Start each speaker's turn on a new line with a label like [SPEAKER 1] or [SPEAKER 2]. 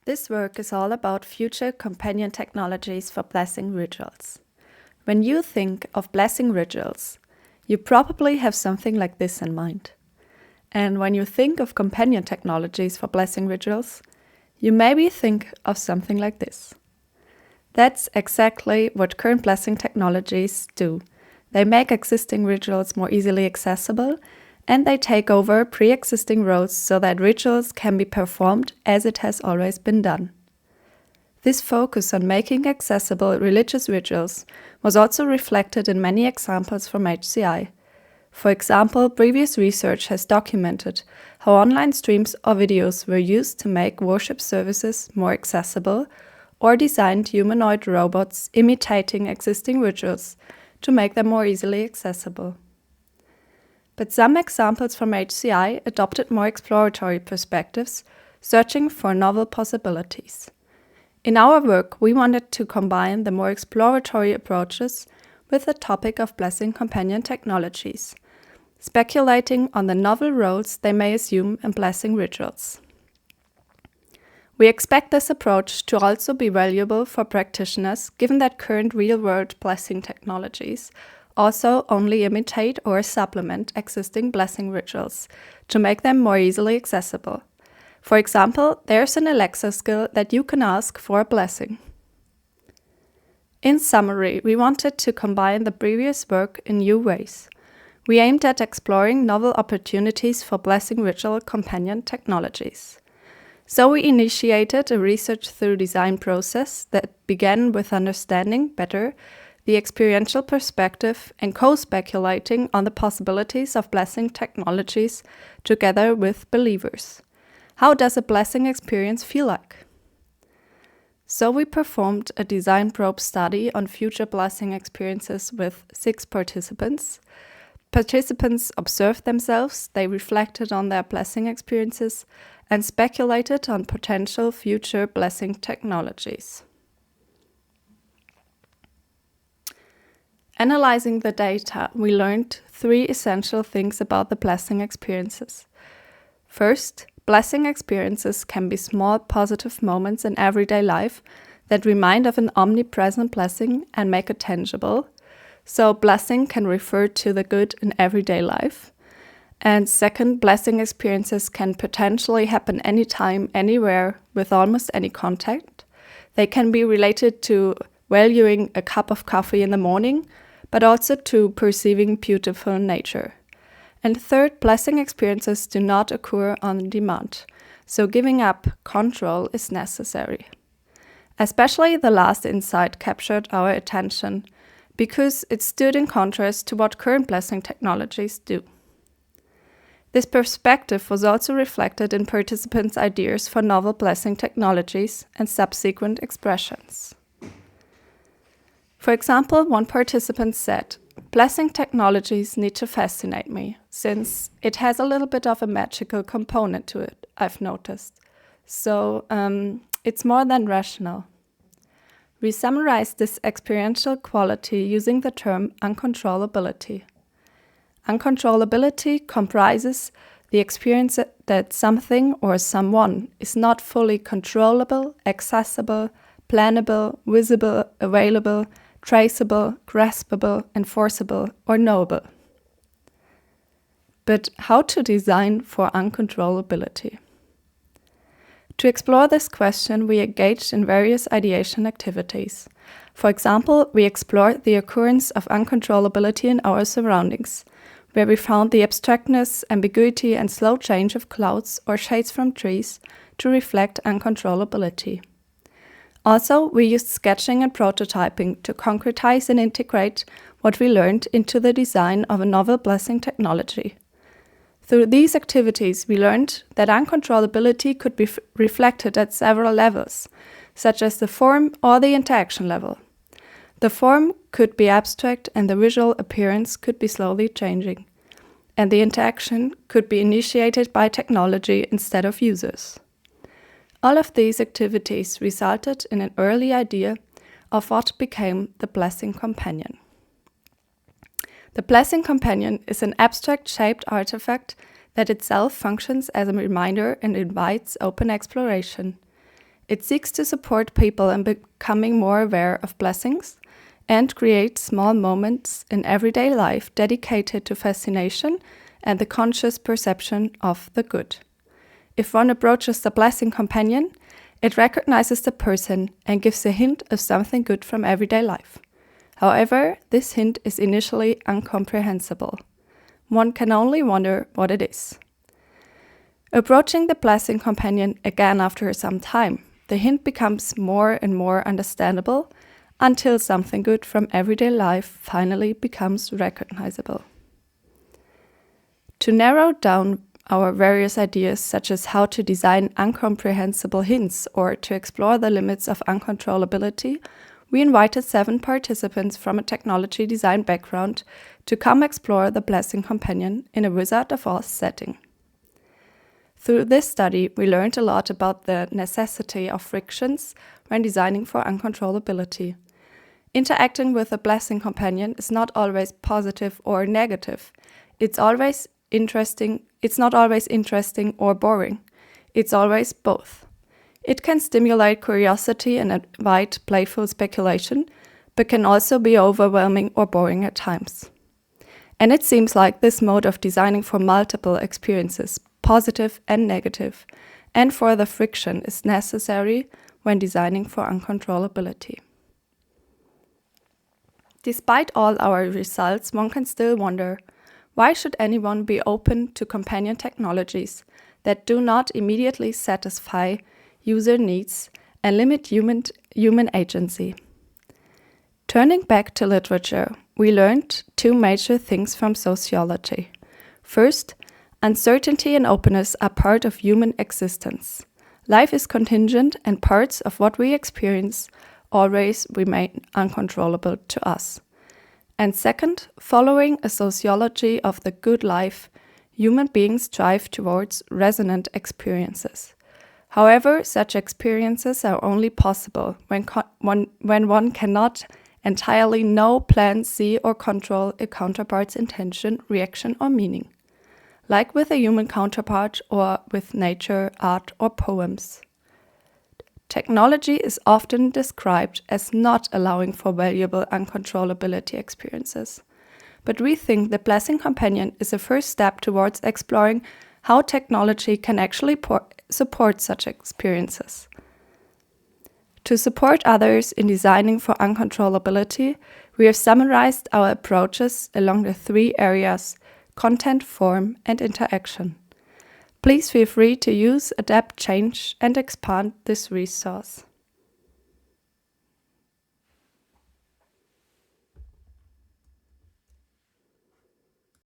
[SPEAKER 1] This work is all about future companion technologies for blessing rituals. When you think of blessing rituals, you probably have something like this in mind. And when you think of companion technologies for blessing rituals, you maybe think of something like this. That's exactly what current blessing technologies do. They make existing rituals more easily accessible, and they take over pre-existing roles so that rituals can be performed as it has always been done. This focus on making accessible religious rituals was also reflected in many examples from HCI. For example, previous research has documented how online streams or videos were used to make worship services more accessible, or designed humanoid robots imitating existing rituals to make them more easily accessible. But some examples from HCI adopted more exploratory perspectives, searching for novel possibilities. In our work, we wanted to combine the more exploratory approaches with the topic of blessing companion technologies, speculating on the novel roles they may assume in blessing rituals. We expect this approach to also be valuable for practitioners, given that current real-world blessing technologies also only imitate or supplement existing blessing rituals to make them more easily accessible. For example, there's an Alexa skill that you can ask for a blessing. In summary, we wanted to combine the previous work in new ways. We aimed at exploring novel opportunities for blessing ritual companion technologies. So we initiated a research through design process that began with understanding better the experiential perspective and co-speculating on the possibilities of blessing technologies together with believers. How does a blessing experience feel like? So we performed a design probe study on future blessing experiences with 6 participants. Participants observed themselves, they reflected on their blessing experiences, and speculated on potential future blessing technologies. Analyzing the data, we learned 3 essential things about the blessing experiences. First, blessing experiences can be small positive moments in everyday life that remind of an omnipresent blessing and make it tangible. So blessing can refer to the good in everyday life. And second, blessing experiences can potentially happen anytime, anywhere, with almost any contact. They can be related to valuing a cup of coffee in the morning, but also to perceiving beautiful nature. And third, blessing experiences do not occur on demand, so giving up control is necessary. Especially the last insight captured our attention, because it stood in contrast to what current blessing technologies do. This perspective was also reflected in participants' ideas for novel blessing technologies and subsequent expressions. For example, one participant said, "Blessing technologies need to fascinate me, since it has a little bit of a magical component to it, I've noticed. So it's more than rational." We summarized this experiential quality using the term uncontrollability. Uncontrollability comprises the experience that something or someone is not fully controllable, accessible, plannable, visible, available, traceable, graspable, enforceable, or knowable. But how to design for uncontrollability? To explore this question, we engaged in various ideation activities. For example, we explored the occurrence of uncontrollability in our surroundings, where we found the abstractness, ambiguity, and slow change of clouds or shades from trees to reflect uncontrollability. Also, we used sketching and prototyping to concretize and integrate what we learned into the design of a novel blessing technology. Through these activities, we learned that uncontrollability could be reflected at several levels, such as the form or the interaction level. The form could be abstract and the visual appearance could be slowly changing. And the interaction could be initiated by technology instead of users. All of these activities resulted in an early idea of what became the blessing companion. The blessing companion is an abstract-shaped artifact that itself functions as a reminder and invites open exploration. It seeks to support people in becoming more aware of blessings and create small moments in everyday life dedicated to fascination and the conscious perception of the good. If one approaches the blessing companion, it recognizes the person and gives a hint of something good from everyday life. However, this hint is initially incomprehensible. One can only wonder what it is. Approaching the blessing companion again after some time, the hint becomes more and more understandable until something good from everyday life finally becomes recognizable. To narrow down our various ideas, such as how to design incomprehensible hints or to explore the limits of uncontrollability, we invited 7 participants from a technology design background to come explore the blessing companion in a Wizard of Oz setting. Through this study, we learned a lot about the necessity of frictions when designing for uncontrollability. Interacting with a blessing companion is not always positive or negative. It's not always interesting or boring. It's always both. It can stimulate curiosity and invite playful speculation, but can also be overwhelming or boring at times. And it seems like this mode of designing for multiple experiences, positive and negative, and for the friction is necessary when designing for uncontrollability. Despite all our results, one can still wonder, why should anyone be open to companion technologies that do not immediately satisfy user needs and limit human agency? Turning back to literature, we learned 2 major things from sociology. First, uncertainty and openness are part of human existence. Life is contingent and parts of what we experience always remain uncontrollable to us. And second, following a sociology of the good life, human beings strive towards resonant experiences. However, such experiences are only possible when one cannot entirely know, plan, see, or control a counterpart's intention, reaction, or meaning, like with a human counterpart or with nature, art, or poems. Technology is often described as not allowing for valuable uncontrollability experiences. But we think the blessing companion is a first step towards exploring how technology can actually support such experiences. To support others in designing for uncontrollability, we have summarized our approaches along the 3 areas: content, form, and interaction. Please feel free to use, adapt, change, and expand this resource.